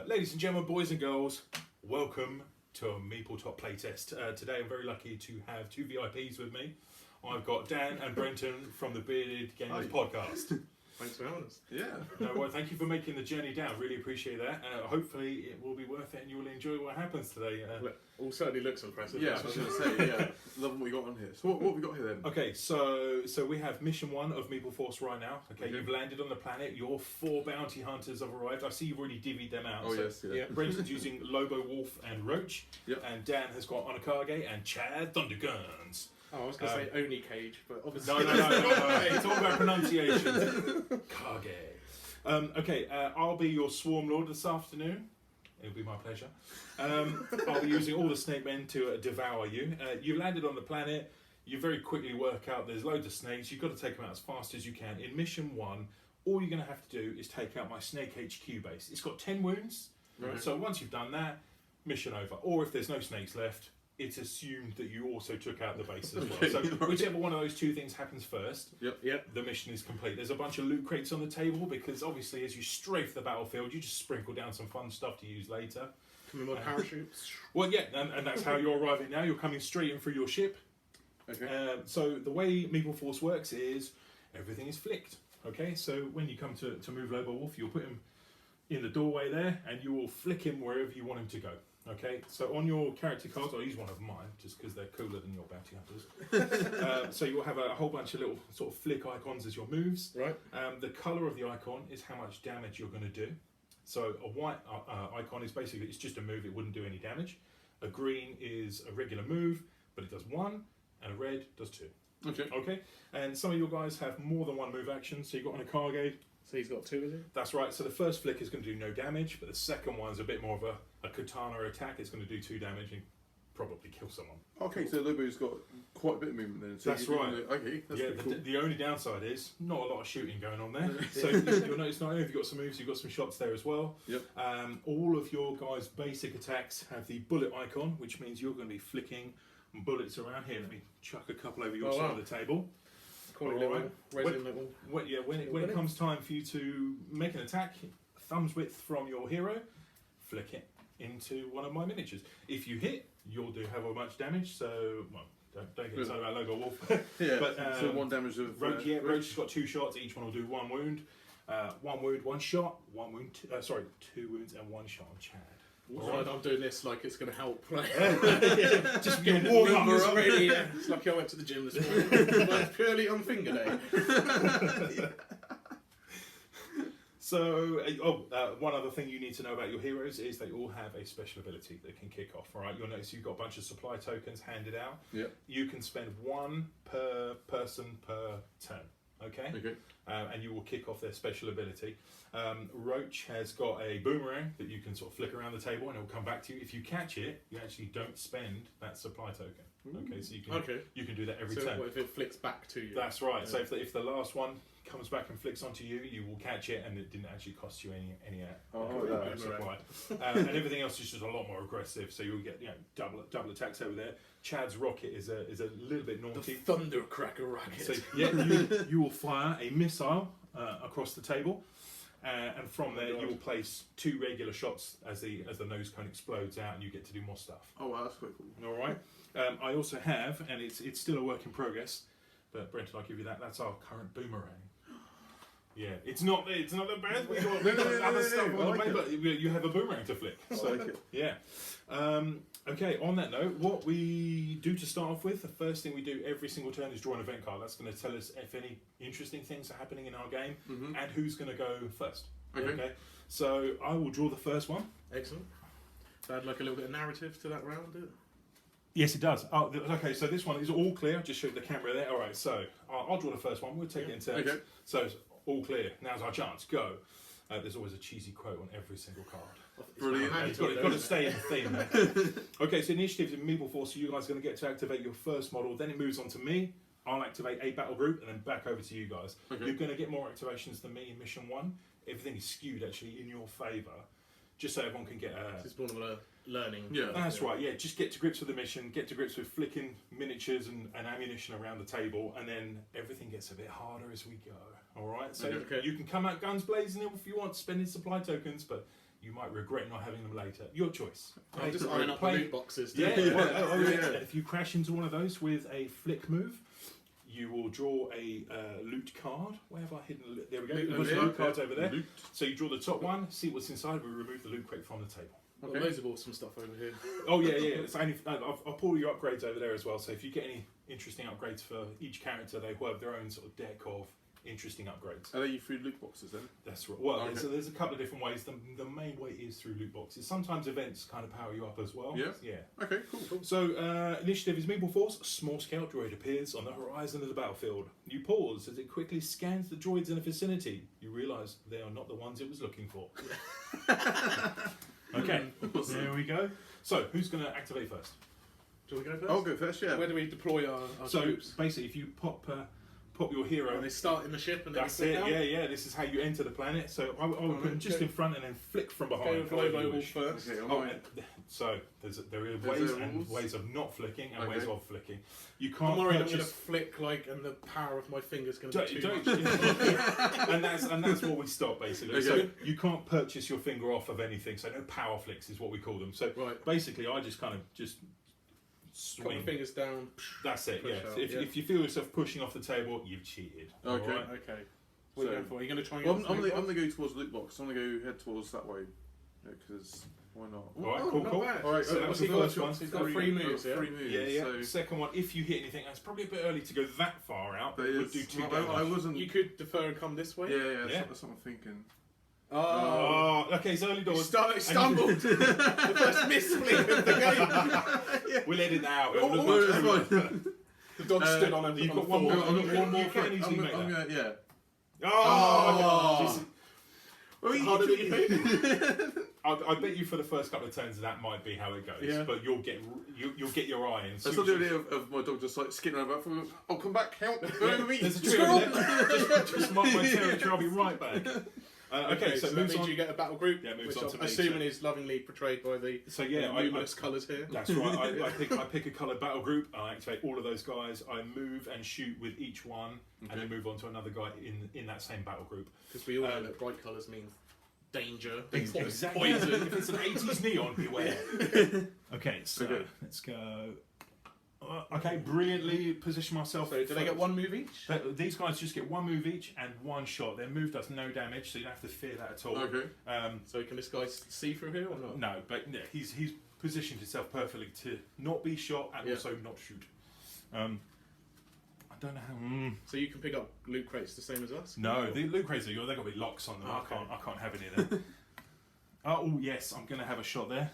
Ladies and gentlemen, boys and girls, welcome to a Meeple Top playtest. Today I'm very lucky to have two VIPs with me. I've got Dan and Brenton from the Bearded Gamers podcast. Thanks for having us. Yeah. No, well, thank you for making the journey down. Really appreciate that. Hopefully it will be worth it and you will enjoy what happens today. All certainly looks impressive. Yeah, I was going to say, yeah. Love what we got on here. So what have we got here then? Okay, so we have mission 1 of Meeple Force right now. Okay, you've landed on the planet. Your 4 bounty hunters have arrived. I see you've already divvied them out. Oh, so yes, yeah. Brenton's using Lobo, Wolf and Roach. Yep. And Dan has got Onakage and Chad Thunderguns. Oh, I was going to say Oni Cage, but obviously... No. It's all about pronunciation. Kage. Okay, I'll be your Swarm Lord this afternoon. It'll be my pleasure. I'll be using all the snake men to devour you. You landed on the planet. You very quickly work out there's loads of snakes. You've got to take them out as fast as you can. In mission 1, all you're going to have to do is take out my Snake HQ base. It's got 10 wounds. Right. So once you've done that, mission over. Or if there's no snakes left, it's assumed that you also took out the base as well. So whichever one of those two things happens first, the mission is complete. There's a bunch of loot crates on the table because obviously as you strafe the battlefield, you just sprinkle down some fun stuff to use later. Coming on parachutes. Well, yeah, and that's how you're arriving now. You're coming straight in through your ship. Okay. So the way Meeple Force works is everything is flicked. Okay, so when you come to move Lobo Wolf, you'll put him in the doorway there and you will flick him wherever you want him to go. Okay, so on your character cards, I'll use one of mine just because they're cooler than your bounty hunters. So you'll have a whole bunch of little sort of flick icons as your moves. Right. The colour of the icon is how much damage you're going to do. So a white icon is basically, it's just a move, it wouldn't do any damage. A green is a regular move, but it does 1, and a red does 2. Okay. Okay, and some of your guys have more than 1 move action, so you've got Onakage. So he's got 2, is he? That's right, so the first flick is going to do no damage, but the second one's a bit more of a katana attack. It's going to do 2 damage and probably kill someone. Okay, so Lobo's got quite a bit of movement then. So That's right. Okay, that's pretty cool. The only downside is not a lot of shooting going on there. So you'll notice not only have you got some moves, you've got some shots there as well. Yep. All of your guys' basic attacks have the bullet icon, which means you're going to be flicking bullets around here. Let me chuck a couple over your side of the table. When it comes time for you to make an attack, thumbs width from your hero, flick it into one of my miniatures. If you hit, you'll do however much damage. So, well, don't get excited about Logo Wolf. Yeah. But, so 1 damage of Roach. Roach has got 2 shots. Each one will do 1 wound. 1 wound, 1 shot. 1 wound. 2 wounds and 1 shot on Chad. Right. I'm doing this like it's going to help. Just get warm up. It's like I went to the gym this morning. But purely on finger day. So, one other thing you need to know about your heroes is they all have a special ability that can kick off. All right, you'll notice you've got a bunch of supply tokens handed out. Yeah. You can spend 1 per person per turn. Okay. And you will kick off their special ability. Roach has got a boomerang that you can sort of flick around the table and it will come back to you. If you catch it, you actually don't spend that supply token. Okay, so you can do that every turn. So what if it flicks back to you? That's right. Yeah. So if the last one comes back and flicks onto you, you will catch it, and it didn't actually cost you any supply. And everything else is just a lot more aggressive. So you'll get double attacks over there. Chad's rocket is a little bit naughty. The Thundercracker rocket. So you will fire a missile across the table. And from there, you will place 2 regular shots as the nose cone explodes out, and you get to do more stuff. Oh wow, that's quite cool. All right. I also have, and it's still a work in progress, but Brenton, I'll give you that. That's our current boomerang. Yeah, it's not the best. We got other stuff on the way, but you have a boomerang to flick. So I like it. Yeah. Okay. On that note, what we do to start off with, the first thing we do every single turn is draw an event card. That's going to tell us if any interesting things are happening in our game and who's going to go first. Okay. So I will draw the first one. Excellent. So I'd like a little bit of narrative to that round, did it? Yes, it does. Oh, okay, so this one is all clear. Just show the camera there. All right, so I'll draw the first one. We'll take it in turns. Okay. So it's all clear. Now's our chance. Go. There's always a cheesy quote on every single card. Brilliant. It's got to stay in the theme. Okay, so initiatives in Meeple Force, so you guys are going to get to activate your first model. Then it moves on to me. I'll activate a battle group and then back over to you guys. Okay. You're going to get more activations than me in mission 1. Everything is skewed actually in your favour, just so everyone can get a... It's one of the learning. Yeah. That's right, yeah. Just get to grips with the mission, get to grips with flicking miniatures and ammunition around the table, and then everything gets a bit harder as we go. All right? So you can come out guns blazing if you want, spending supply tokens, but you might regret not having them later. Your choice. I'm just eyeing up the loot boxes. Yeah, yeah. If you crash into one of those with a flick move, you will draw a loot card. Where have I hidden the loot? There we go. There's loot cards over there. Loot. So you draw the top one, see what's inside, we remove the loot crate from the table. Got loads of awesome stuff over here. Oh yeah. It's only, I'll pull your upgrades over there as well. So if you get any interesting upgrades for each character, they will have their own sort of deck of interesting upgrades. Are they through loot boxes then? That's right. Well, Okay. there's a couple of different ways. The main way is through loot boxes. Sometimes events kind of power you up as well. Yeah. Yeah. Okay, cool. So, initiative is Meeple Force. A small scout droid appears on the horizon of the battlefield. You pause as it quickly scans the droids in the vicinity. You realise they are not the ones it was looking for. Okay, there we go. So, who's going to activate first? Do we go first? I'll go first, yeah. Where do we deploy our So, troops? basically, if you pop your hero... When they start in the ship and then That's we it, flick out? yeah. This is how you enter the planet. So I will put them just in front and then flick from behind. Go with however Globo you Wolf wish. first. Okay, Oh, alright. so there are There's ways there and rules? ways of not flicking and Okay. ways of flicking. You can't I'm worried I'm going to purchase. flick and the power of my fingers going to be too Don't, much. and that's what we stop basically. So Okay. you can't purchase your finger off of anything. So no power flicks is what we call them. So Right. basically, I just kind of Cut my swing. fingers down. That's it. Push Yeah. out, So if you feel yourself pushing off the table, you've cheated. Okay. Alright? Okay. What are you So- going for? Are you going to try and Well, get I'm the going loot to go towards the loot box. I'm going to go head towards that way. Because why not? All right, Oh, cool, not cool. bad. Alright, So that was the first one. He's got three moves, yeah? 3 moves. Yeah. So, Second one, if you hit anything, that's probably a bit early to go that far out. but It would it's, do 2 I damage. wasn't. You could defer and come this way. Yeah, that's what I'm thinking. Oh. Oh, okay, it's early You doors. stumbled. The first misflick of the game. We'll edit that out. Oh, It'll No, look it's much fine. better. The dog stood on him. You've on got the one floor. more. I've got one more. You can easily make I'm that. gonna, yeah. Oh, Oh. okay. Well, Harder than you think. I bet you for the first couple of turns that might be how it goes. Yeah. But you'll get your eye in. I saw the idea of my dog just like skipping around back. I'll come back. Help! Go over me. There's a tree over there. Just mark my territory. I'll be right back. Okay, so that moves means on. you get a battle group, Yeah, moves which on I'm to me, assuming so- is lovingly portrayed by the So yeah, luminous colours here. That's right. I pick a coloured battle group. I activate all of those guys. I move and shoot with each one, and then move on to another guy in that same battle group. Because we all know that bright colours mean danger, Exactly. poison. If it's an 80s neon, beware. Okay, so Okay. let's go. Okay, brilliantly position myself. So do they get one move each? These guys just get 1 move each and 1 shot. Their move does no damage, so you don't have to fear that at all. Okay. So can this guy see through here or not? No, but yeah, he's positioned himself perfectly to not be shot and Yeah. also not shoot. I don't know how. So you can pick up loot crates the same as us? No, the loot crates are yours. They've got to be locks on them. Oh, okay. I can't have any of them. Oh yes, I'm going to have a shot there.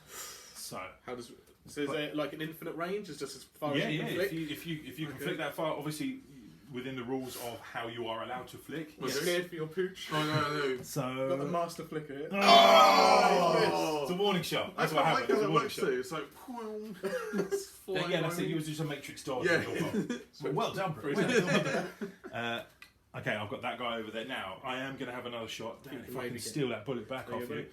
So How does? So is there like an infinite range? Is just as far yeah, as you yeah. can flick? If you can Okay. flick that far, obviously within the rules of how you are allowed to flick. You're Okay. scared for your pooch. Oh no, no. Got the So master flicker here. it's a warning shot. That's what like happened. It's how a it warning works shot. too. It's like, Yeah, that's it. You was just a matrix dodge. Yeah. Well done, Bruce. Well done. Okay, I've got that guy over there now. I am going to have another shot. Damn, You if can I can maybe get- steal that bullet back There off you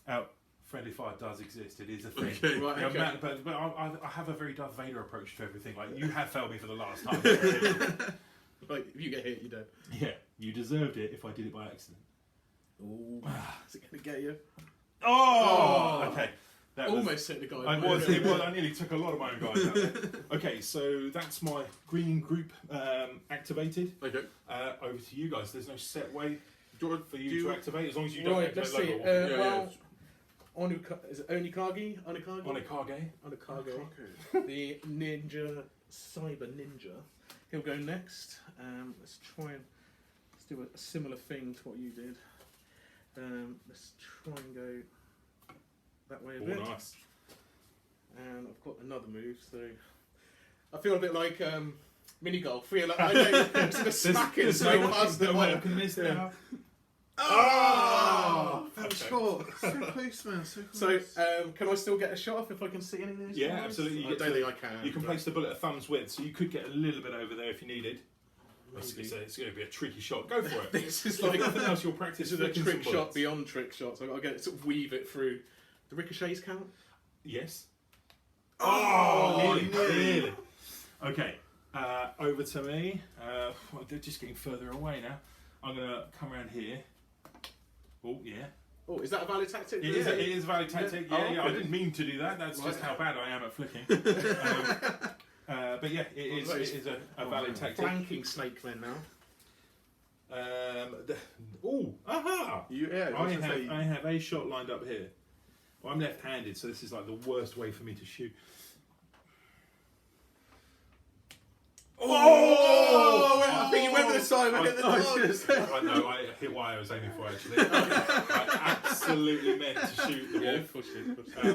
you. Friendly fire does exist. It is a thing. Okay. Right, Yeah, okay. but I have a very Darth Vader approach to everything. Like, you have failed me for the last time. Like, if you get hit, you're dead. Yeah, you deserved it if I did it by accident. Ooh. Is it going to get you? Oh! Okay. That was- Almost hit the guy. I nearly took a lot of my own guys out there. Okay, so that's my green group activated. Okay. Over to you guys. There's no set way Do you want for you to activate as long as you don't Right, activate let's see. logo. Well, is it Onikage? On a Kage. Onikage. The ninja, cyber ninja. He'll go next. Let's do a similar thing to what you did. Let's try and go that way a bit. Oh, nice. And I've got another move, so I feel a bit like mini golf. Feel like I know I'm sort of smacking There's so no past one the can miss Yeah. now. Oh! That was Okay. short. So close, man. So So close. can I still get a shot off if I can see anything? in his Yeah, eyes? absolutely. You I get don't to- think I can. You can but place the bullet at thumb's width, so you could get a little bit over there if you needed. It's maybe. going to be a tricky shot. Go for it. This is If like nothing else, you'll practice this is a flicking trick some shot bullets. beyond trick shots. I've got to get it, sort of weave it through. The ricochets count? Yes. Oh, nearly. Okay, over to me. They're just getting further away now. I'm going to come around here. Oh, yeah. Oh, is that a valid tactic? It is a valid tactic. Yeah. Yeah, Oh, yeah. I okay. didn't mean to do that. That's just how bad I am at flicking. But yeah, it is a valid tactic. Flanking snake men now. Aha! Yeah, I have a shot lined up here. Well, I'm left-handed, so this is like the worst way for me to shoot. Oh! I think you went with the side. I hit the target. I know. I hit what I was aiming for actually. I absolutely meant to shoot the ball. Yeah, push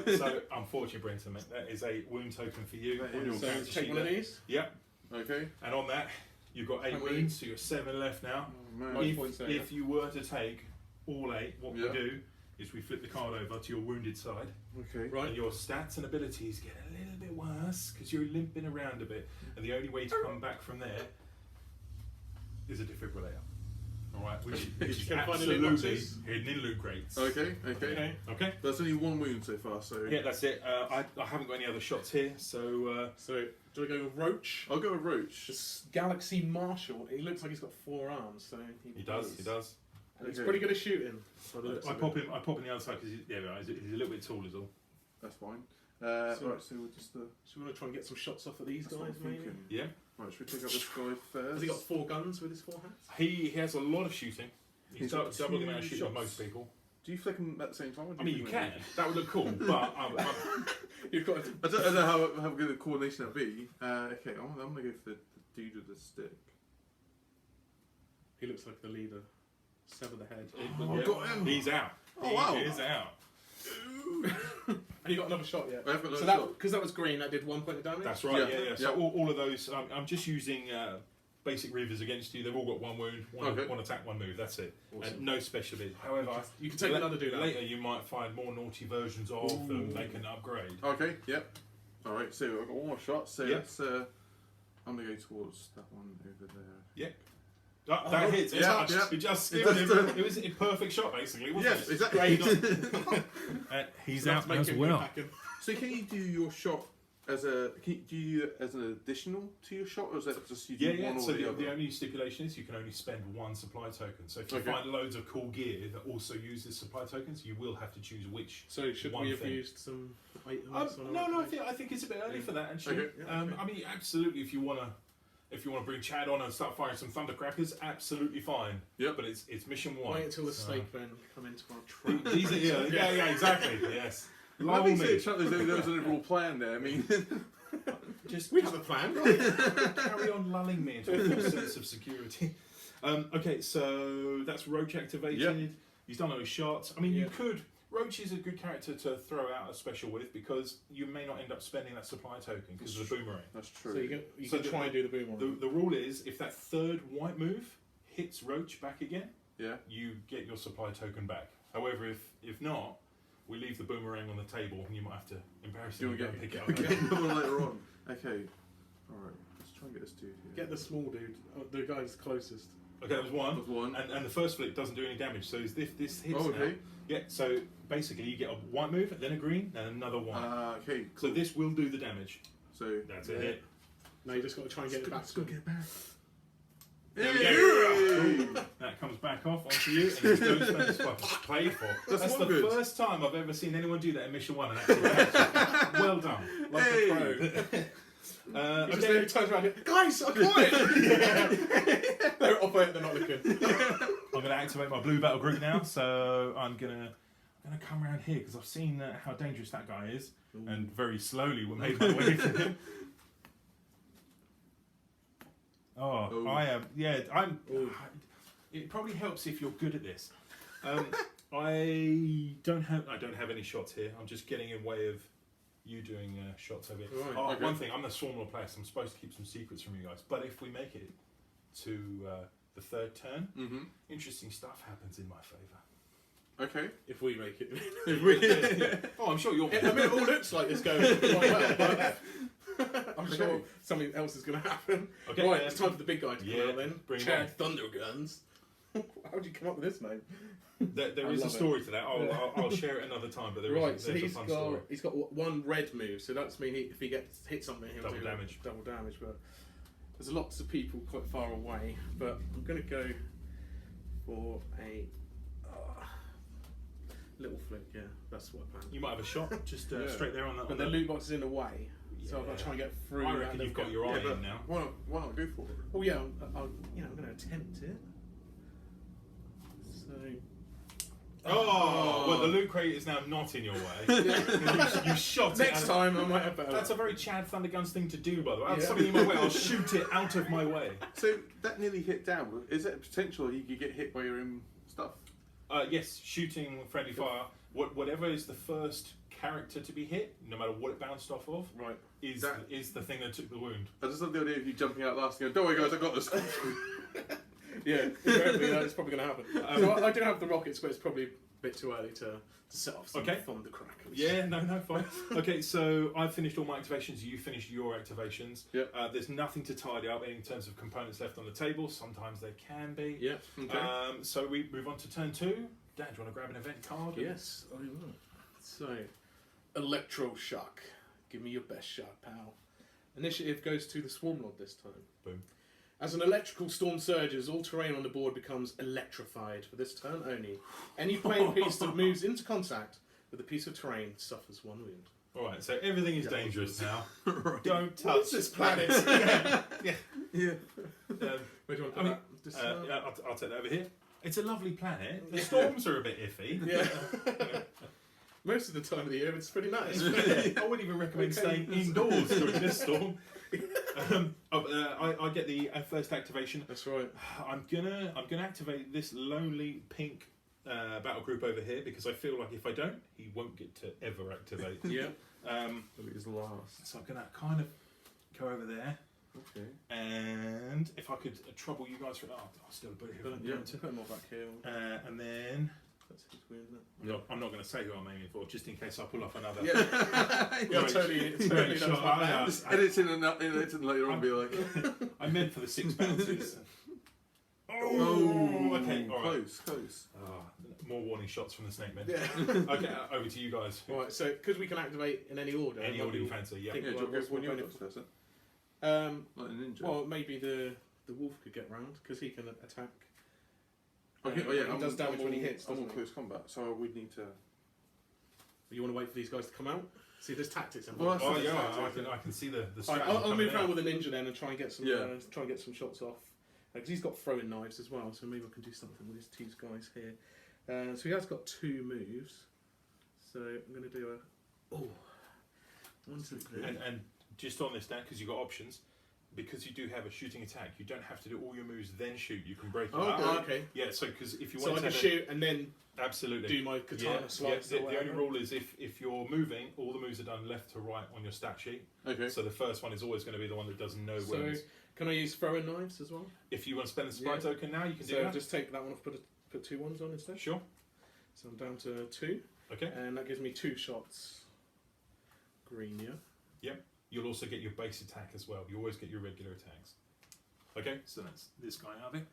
it. So unfortunately, Brenton, that is a wound token for you. That On your is. So character take sheet one of there. these. Yep. Okay. And on that, you've got 8 How many? wounds, so you're 7 left now. Oh, man. Right. points there, If you were to take all 8, what we Yeah. do is we flip the card over to your wounded side, Okay. Right. and your stats and abilities get a little bit worse because you're limping around a bit, and the only way to come back from there is a defibrillator. All right, which is can find in loot absolutely boxes. hidden in loot crates. Okay. Okay. That's only 1 wound so far, so Yeah, that's it. I haven't got any other shots here, so So do we go with Roach? I'll go with Roach. This Galaxy Marshal. He looks like he's got 4 arms, so he does. He does. And he's Okay. pretty good at shooting. by the looks I of pop it. him. I pop him the other side because he's a little bit tall, is all. That's fine. So- Right, so we'll just. So we want to try and get some shots off of these That's what guys, I'm maybe. thinking. Yeah. Right, should we take up this guy first? Has he got 4 guns with his 4 hats? He has a lot of shooting. He's He's got double the amount of 2 shooting of shots. most people. Do you flick them at the same time? Or do I mean, you flick 'em can. That would look cool, but You've got. I don't know how good the coordination that'd be. Okay, I'm gonna go for the dude with the stick. He looks like the leader. Sever the head. Oh, got him. He's out. Oh, he wow. is out. And you got another shot yet? I haven't got So another that because that was green, that did 1 point of damage. That's right. Yeah. Yeah. So all of those, I'm just using basic reavers against you. They've all got 1 wound, one attack, 1 move. That's it. Awesome. And no special bit. However, You can take another dude out. later you might find more naughty versions of them. They can upgrade. Okay, yep. Alright, so I've got 1 more shot, so Yep. let's I'm gonna go towards that one over there. Yeah. That hits. It yeah, touched. yeah. It just It skimmed does, him. It was a perfect shot, basically, wasn't Yes, it? exactly. He's So out that's making as him well. back in. So can you do your shot as an additional to your shot, or is that just you do Yeah. one So or the the other? only stipulation is you can only spend 1 supply token. So if you Okay. find loads of cool gear that also uses supply tokens, you will have to choose which. So should One we have thing. used some items? on our No. activation? I think it's a bit early for that. Actually, Okay. Yeah, okay. I mean, absolutely. If you wanna bring Chad on and start firing some thundercrackers, absolutely fine. Yep. But it's mission 1. Wait until the So- snake men come into our trap. These are, yeah, exactly. Yes. I Lull think me. there was an overall plan there. I mean, Just We have a plan. carry on lulling me into a false sense of security. Okay, so that's Roach activated. Yep. He's done those shots. I mean, you Yeah. could. Roach is a good character to throw out a special with because you may not end up spending that supply token because of the boomerang. that's true. So you So can try and do the boomerang. The rule is if that 3rd white move hits Roach back again, yeah. you get your supply token back. However, if not, we leave the boomerang on the table and you might have to Do embarrassingly you go want and to pick it up. get again. another one later on? Okay. Alright, let's try and get this dude here. Get the small dude, the guy's closest. Okay, that was one. There's one. And the first flip doesn't do any damage, so if this hits Oh, now, okay. yeah, so basically you get a white move, then a green, then another one. Okay. So this will do the damage. So That's Yeah. a hit. No, you just got to try and get it back. Let's go get it back. There we Hey! go. That comes back off onto you, and you don't spend the spot played for. That's the one good. first time I've ever seen anyone do that in Mission 1 and actually well done. Like Hey! a pro. He just Okay. then turns around and guys, I got it! They're off it, they're not looking. I'm going to activate my blue battle group now, so I'm gonna come around here because I've seen how dangerous that guy is, and very slowly we made my way to him. Oh. I am. Yeah, I'm. Ooh. It probably helps if you're good at this. I don't have any shots here. I'm just getting in way of you doing shots over here. Right, Oh, okay. one thing. I'm the Swarm Lord player, so I'm supposed to keep some secrets from you guys. But if we make it to the 3rd turn, Mm-hmm. interesting stuff happens in my favour. Okay. If we make it. Oh, I'm sure you'll. I mean, it all looks like it's going quite well, but I'm sure Okay. something else is going to happen. Okay, Right, it's time for the big guy to yeah, come out then. bring him Chad Thunderguns. How did you come up with this name? There I is a love it. story to that. I'll share it another time. But Right, so there's a he's fun got story. he's got 1 red move, so that's mean if he gets hit something, he'll Double do damage. Double damage, but there's lots of people quite far away. But I'm going to go for a. Little flick, yeah. That's what I planned. You might have a shot just Yeah. straight there on that. But the loot box is in the way, so I've got to try and get through. I that reckon you've got little your eye Yeah, in now. Why not go for it? Oh yeah, I'm going to attempt it. So. Oh, well, the loot crate is now not in your way. you shot it. Next time I might have better. That's a very Chad Thunderguns thing to do, by the way. That's Yeah. something in my way. I'll shoot it out of my way. So that nearly hit down. Is it a potential you could get hit by your own stuff? Yes, shooting friendly fire. Whatever is the first character to be hit, no matter what it bounced off of, Right. is the thing that took the wound. I just love the idea of you jumping out last and going, "Don't worry, guys, I got this." Yeah, invariably that's probably going to happen. So I do have the rockets, but it's probably a bit too early to set off some thunder crackers. Yeah, no, fine. Okay, so I've finished all my activations. You finished your activations. Yep. There's nothing to tidy up in terms of components left on the table. Sometimes there can be. Yeah. Okay. So we move on to turn 2. Dan, do you want to grab an event card? Yes, I will. So, electroshock. Give me your best shot, pal. Initiative goes to the Swarm Lord this time. Boom. As an electrical storm surges, all terrain on the board becomes electrified for this turn only. Any playing piece that moves into contact with a piece of terrain suffers 1 wound. Alright, so everything is dangerous now. Right. Don't touch What is this planet? yeah. Yeah. Where do you want to put that? This, Yeah, I'll take that over here. It's a lovely planet. The storms are a bit iffy. Yeah. Most of the time of the year, it's pretty nice. I wouldn't even recommend staying indoors during this storm. I get the first activation. That's right. I'm gonna activate this lonely pink battle group over here because I feel like if I don't, he won't get to ever activate. Yeah. It's last. So I'm gonna kind of go over there, Okay. and if I could trouble you guys for I'll still put it here. if I'm going to. Put them all back here. And then That's his wound, isn't it? I'm not going to say who I'm aiming for, just in case I pull off another. Yeah, totally shot. knows my band. Just edit in and later on and be like, I meant for the 6 bounces. "Oh, okay, all right. close." More warning shots from the snake men. Yeah. Okay, over to you guys. Right, so because we can activate in any order. Any order you fancy, yeah. think- Yeah, Well, do you what's want one to unit? go first? Um, Like a ninja. well, maybe the wolf could get round because he can attack. Okay, he does damage when he hits. I'm on doesn't he? close combat, so we'd need to. You want to wait for these guys to come out? See, there's tactics Well, involved. Oh that's yeah, I can see the Alright, strategy I'll coming move out. around with a ninja then and try and get some Yeah. shots off because he's got throwing knives as well. So maybe I can do something with these 2 guys here. So he has got 2 moves. So I'm going to do a 1, 2, 3. And just on this, Dan, because you've got options, because you do have a shooting attack, you don't have to do all your moves then shoot. You can break it up. Oh, okay. Yeah, so because if you So want I to can shoot and then absolutely do my katana slice. The or only whatever. rule is if you're moving, all the moves are done left to right on your stat sheet. Okay. So the first one is always going to be the one that does no So wounds. can I use throwing knives as well? If you want to spend the supply Yeah. token now, you can do So that. just take that one off, put 2 ones on instead. Sure. So I'm down to 2, Okay. and that gives me 2 shots. Green, yeah. You'll also get your base attack as well. You always get your regular attacks. Okay, so that's this guy out there.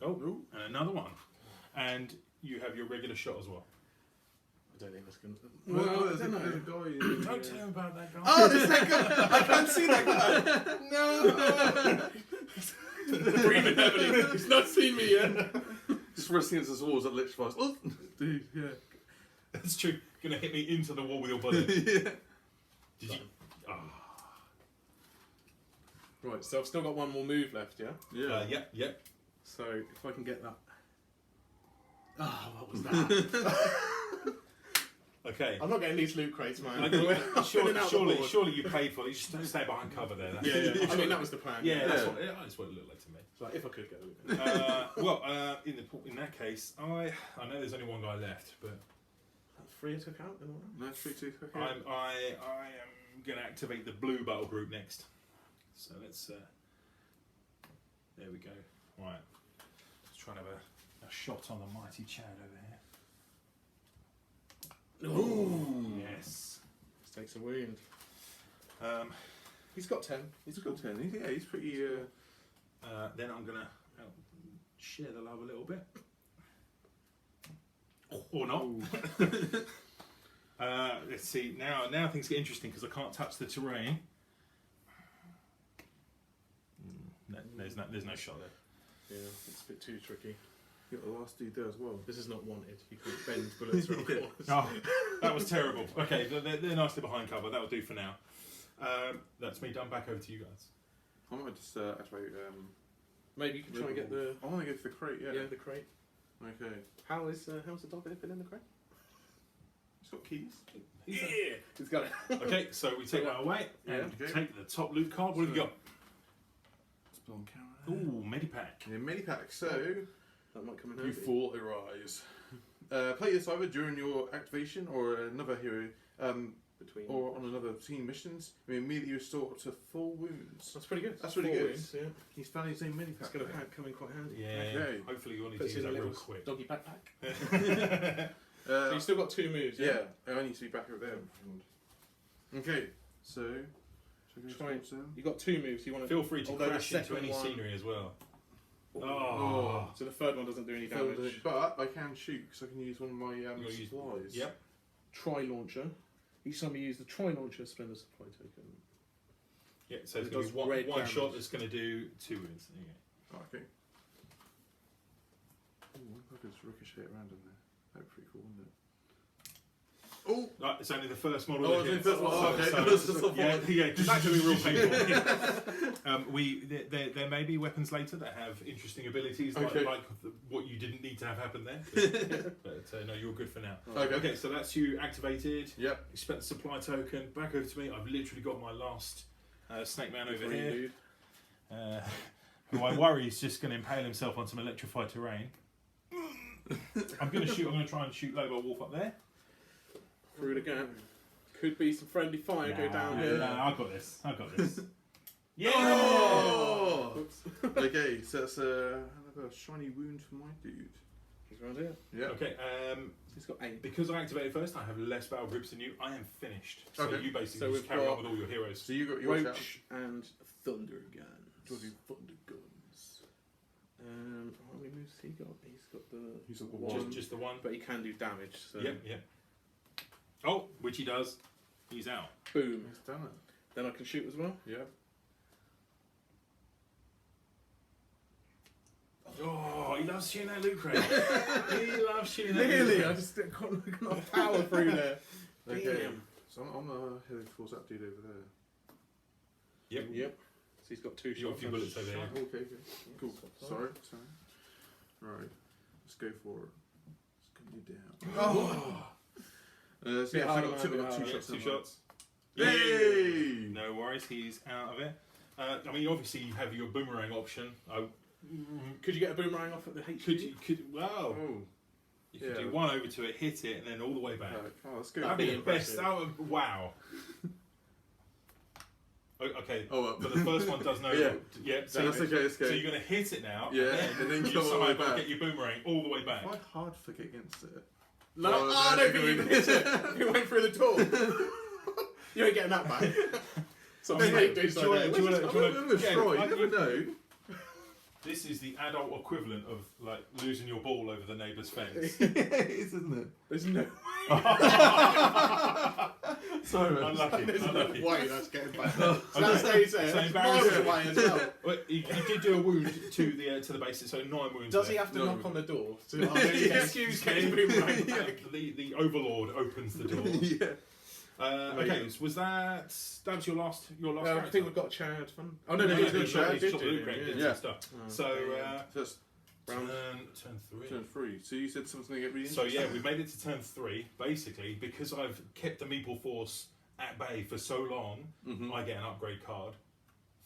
Oh, and another one. And you have your regular shot as well. I don't think that's going to... Well, I don't know. there's a guy. Don't tell him about that guy. Oh, there's that guy! I can't see that guy! No! Breathing heavily. He's not seen me yet. Just resting against the walls at electrifies. Oh, Dude, yeah. That's true. Gonna hit me into the wall with your body. yeah. Did you? Oh. Right, so I've still got 1 more move left, yeah? Yeah. Yep. So if I can get that... Oh, what was that? Okay. I'm not getting these loot crates, man. Surely you paid for it. You just don't stay behind cover there. That's Yeah. I mean, that was the plan. Yeah, that's Yeah. what it looked like to me. So if I could get a loot crate. In that case, I know there's only one guy left, but 3 I took out? In order? No, 3, 2, okay. I am going to activate the blue battle group next. So let's. There we go. Right. Let's try and have a shot on the mighty Chad over here. Ooh. Yes. This takes a wound. He's got 10. He's got 10. Yeah, he's pretty. Then I'm going to share the love a little bit. Or not. Let's see. Now things get interesting because I can't touch the terrain. No, there's no shot there. Yeah, it's a bit too tricky. Got the last dude there as well. This is not wanted. You can't bend bullets around corners. Oh, that was terrible. Okay, they're nicely behind cover. That'll do for now. That's me done. Back over to you guys. I might just activate. Maybe you can try and get the. I want to go for the crate. Yeah. The crate. Okay. How's the dog been in the crate? It's got keys. Yeah. He's got it. Okay, so we take that away and Yeah. take the top loot card. What have you got? Let's put on camera. Ooh, Medipack. Yeah, Medipack. So That might come in you handy. fall arise. Play this either during your activation or another hero, Between. or on another team missions. I mean, immediately restore up to full wounds. That's pretty good. That's really 4 good. wounds, yeah. He's found his own Medipack. It's going to come in quite handy. Yeah. Okay. Hopefully you'll need Puts to use in a that real little quick. doggy backpack. So you've still got 2 moves, yeah? Yeah, I need to be back over there. Okay, so should I go Try and- towards them? You've got 2 moves. You want to. Feel free to Although the crash into second any one- scenery as well. Oh. Oh. So the third one doesn't do any damage. But I can shoot because I can use one of my You're gonna use- supplies. Yep. Tri-launcher. Each time you use the tri-launcher, spend a supply token. Yeah, so it's It going to does be one red shot damage. that's going to do 2 wounds. There you go. Oh, okay. Oh, I could just ricochet it around in there. That'd be pretty cool, wouldn't it? Oh! Right, it's only the first model. Oh, that it's the hits. first one. Oh, okay. So- That's just a yeah, follow. yeah, because that can be real painful. There may be weapons later that have interesting abilities, Okay. like what you didn't need to have happen there. But no, you're good for now. Okay. Okay, so that's you activated. Yep. You spent the supply token. Back over to me. I've literally got my last snake man over Green here, dude. who I worry is just going to impale himself on some electrified terrain. I'm going to shoot. I'm going to try and shoot Lobo Wolf up there. Through the gap. Could be some friendly fire go down here. Nah, I've got this. I've got this. Yeah. Oh! Oops. Okay, so that's another shiny wound for my dude. He's around here. Yeah. Okay. He's got 8. Because I activated first, I have less battle grips than you. I am finished. So Okay. you basically So just we've carry on got- with all your heroes. So you got your shout. Roach and Thunder Guns. Bloody thunder guns. How many moves he got? He's got the. He's got the one. one. Just the one. But he can do damage. So Yep, yep. Oh, which he does. He's out. boom. He's done it. Then I can shoot as well. Yeah. Oh, he loves shooting that loot crate. He loves shooting that Nearly. loot I crate. just got enough power through there. Okay. Damn. So I'm heading towards that dude over there. Yep. Yep. So he's got 2 You got a shots. few bullets over there. Okay, okay. Cool. Sorry. Sorry. Right. Let's go for it. Let's gun you down. Oh! So yeah, Yeah, I I got two, don't I got know. two Yeah, shots. 2 in shots. there. Yay! No worries, he's out of it. I mean, obviously you have your boomerang option. Could you get a boomerang off at the HQ? Wow. Oh. You could Yeah. do one over to it, hit it, and then all the way back. Oh, let's go. That'd be be the best. impressive. Wow. Okay, Oh, well. but the first one does no. Yeah. Yeah. So So, that's okay, let's go. so you're going to hit it now. Yeah, and then you come all the somehow way got to back. get your boomerang all the way back. Quite hard to get against it. No, Oh, I no, don't think you can hit it. You went through the door. You ain't getting that back. So Hey, I'm hey, do do you so wanna- there. do you wanna- I'm going to yeah, try, like, you never know. This is the adult equivalent of like losing your ball over the neighbour's fence. It is, isn't it? There's no Sorry, man. Unlucky. There's no Unlucky. way that's getting back. Okay. So that stays there. So That's embarrassing. miles away as well. Well, he did do a wound to the base, so 9 wounds. Does he there. have to No. knock on the door? To, Excuse me. The overlord opens the door. Yeah. Okay, so was that was your last I character? think we've got Chad. Oh no, No, no, no, no, he shot did the do loot it, crate, did yeah. some stuff. Oh, So okay. So that's Round. turn 3. turn 3. So you said something get really So yeah, interesting? we made it to turn 3. Basically, because I've kept the Meeple Force at bay for so long, Mhm. I get an upgrade card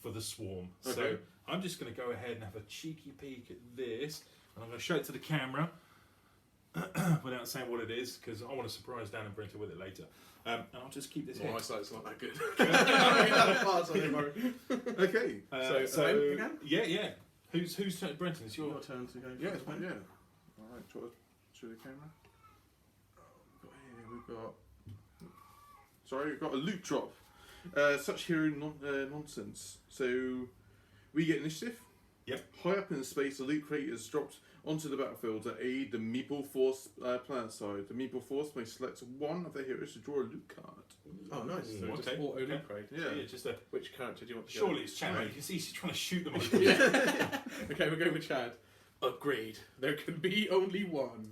for the Swarm. So Okay. I'm just going to go ahead and have a cheeky peek at this, and I'm going to show it to the camera without saying what it is, because I want to surprise Dan and Brenton with it later. And I'll just keep this My here. eyesight's not that good. I mean, that part's on him. Okay. So, event again? yeah. Who's turn? Brenton, it's your Your turn to go. Yeah, first, it's fine, mate. yeah. Alright, try to show the camera. We've got sorry, we've got a loot drop. Such hero nonsense. So we get initiative. Yep. High up in space, a loot crate is dropped onto the battlefield to aid the Meeple Force planet side. The Meeple Force may select one of their heroes to draw a loot card. Oh, nice. So Ooh, just okay. auto Okay. loot crate. Yeah. just a. Which character do you want to Surely go? it's Chad. Right. You can see he's trying to shoot them. Yeah. Okay, we'll go with Chad. Upgrade. There can be only one.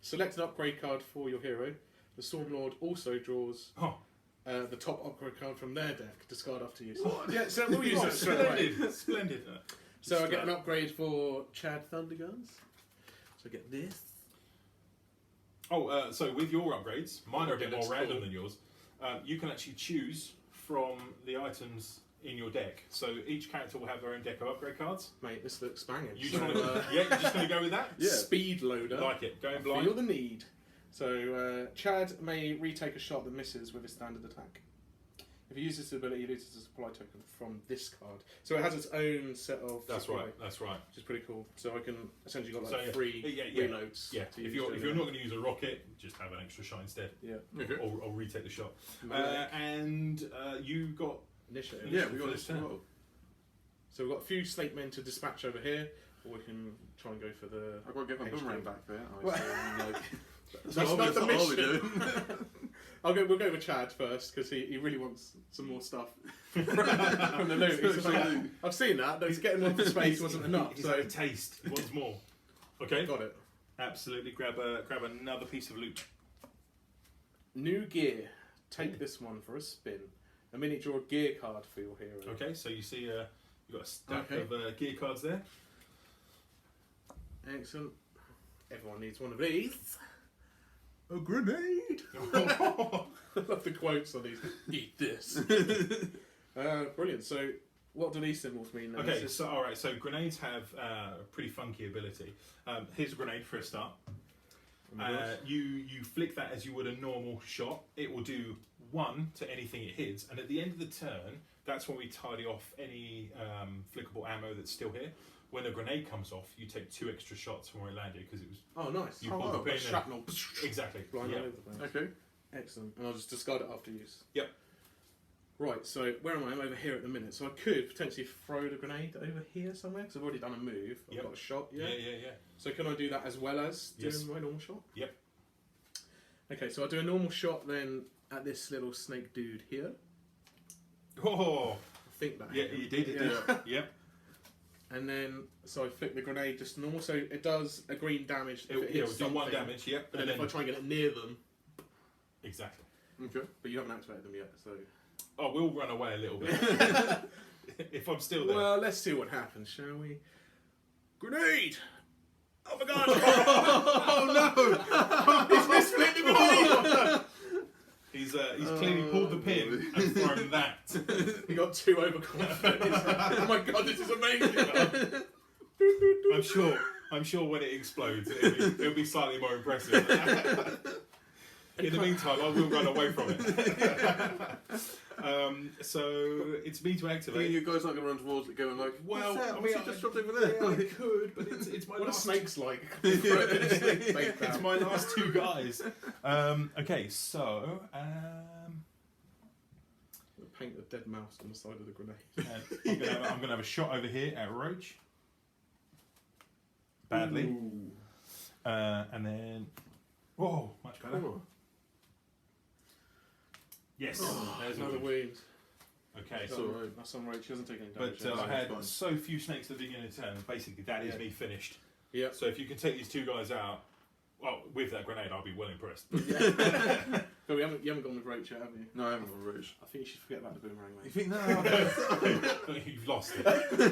Select an upgrade card for your hero. The Stormlord also draws Oh, the top upgrade card from their deck. Discard after use. Yeah, so we'll use that straight away. splendid, splendid. So I get an upgrade for Chad Thunderguns. So I get this. Oh, so with your upgrades, mine are a bit Okay, more that's random cool. than yours. You can actually choose from the items in your deck. So each character will have their own deck of upgrade cards. Mate, this looks banging. You So, just wanna, yeah, you're just going to go with that? Yeah. Speed loader. Like it. Going Feel blind. the need. So Chad may retake a shot that misses with his standard attack. If he uses this ability, he loses a supply token from this card. So it has its own set of. That's supply, right. That's right. Which is pretty cool. So I can essentially got like So, yeah. 3 Yeah, yeah. reloads. Yeah. to If use you're during not going to use a rocket, just have an extra shot instead. Yeah. Okay. Or retake the shot. Melee. And you got. Initiative. Yeah, we got First this as turn. well. So we've got a few snake men to dispatch over here, or we can try and go for the. I've got to get my HP. boomerang back there. Well- That's not the mission. doing. We'll go with Chad first because he really wants some more stuff from the loot. He's just like, I've seen that. He's getting one for space wasn't enough. He's So had a taste. He wants more. Okay. got it. Absolutely. Grab another piece of loot. New gear. Take this one for a spin. A miniature gear card for your hero. Okay. So you see, you've got a stack Okay. of gear cards there. Excellent. Everyone needs one of these. A grenade. I love the quotes on these. Eat this. Brilliant. So, what do these symbols mean? Then? Okay, This is- so all right, so grenades have a pretty funky ability. Here's a grenade for a start. You flick that as you would a normal shot. It will do 1 to anything it hits, and at the end of the turn, that's when we tidy off any flickable ammo that's still here. When a grenade comes off, you take 2 extra shots from where it landed because it was Oh, nice. you Oh, pulled wow. the pin. Shrapnel. Exactly. Flying Yeah. all over the place. Okay. Excellent. And I'll just discard it after use. Yep. Right, so where am I? I'm over here at the minute. So I could potentially throw the grenade over here somewhere because I've already done a move. I've Yep. got a shot. Yeah, Yeah. yeah, yeah. So can I do that as well as doing Yes. my normal shot? Yep. Okay, so I'll do a normal shot then at this little snake dude here. Oh, I think that. yeah, hit him. you did. You Yeah. did. Yep. And then, so I flick the grenade just normal, so it does a green damage if It will it hits do 1 something. damage. Yep. But then if I try and get it near them, Exactly. Okay. but you haven't activated them yet, so. Oh, we'll run away a little bit if I'm still there. Well, let's see what happens, shall we? Grenade! Oh my god! Oh no! He's misfit the grenade! He's clearly pulled the pin and thrown that. He got too overconfident. He's like, oh my god, this is amazing! I'm sure when it explodes, it'll be slightly more impressive. In the meantime, I will run away from it. So it's me to I mean, activate. you guys aren't going to run towards it going like, Well, what's that? I What's mean, he just dropped over there? Yeah, I could, but it's my What are last. snakes like? It's my last 2 guys. Okay, so Paint a dead mouse on the side of the grenade. I'm gonna have a shot over here at Roach. Badly. Ooh. And then, whoa, much better. Oh. Yes, there's Another a wound. wound. Okay, That's so all right. That's on right. She hasn't taken any but damage. I yet, had fine. so few snakes at the beginning of the turn. Basically, that is Yeah. me finished. Yeah. So if you can take these 2 guys out, well, with that grenade, I'll be well impressed. But you haven't gone with Roach yet, have you? No, I haven't got Rouge. I think you should forget about the boomerang, You mate. think no? You've lost it.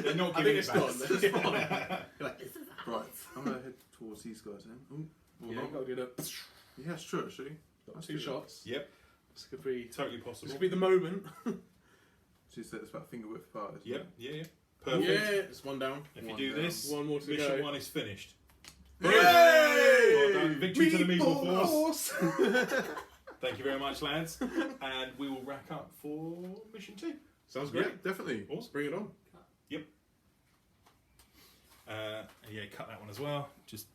They're not I giving think it it's back. gone. You're like, Right, I'm going to head towards these guys then. Ooh. Well, yeah, not- you've got to do that. Yeah, it's true actually. Got Let's 2 do that. shots. Yep, This could be. totally This possible. could be the moment. So you said it's about finger width apart. isn't Yep, it? yeah. Perfect. Yeah, it's 1 down. If you One do down. this, One more to mission go. 1 is finished. Yay! Well done. Victory to the Meeple Force. Force. Thank you very much, lads. And we will rack up for mission 2. Sounds Yeah, great. definitely. Awesome. Bring it on. Yeah, cut that one as well. Just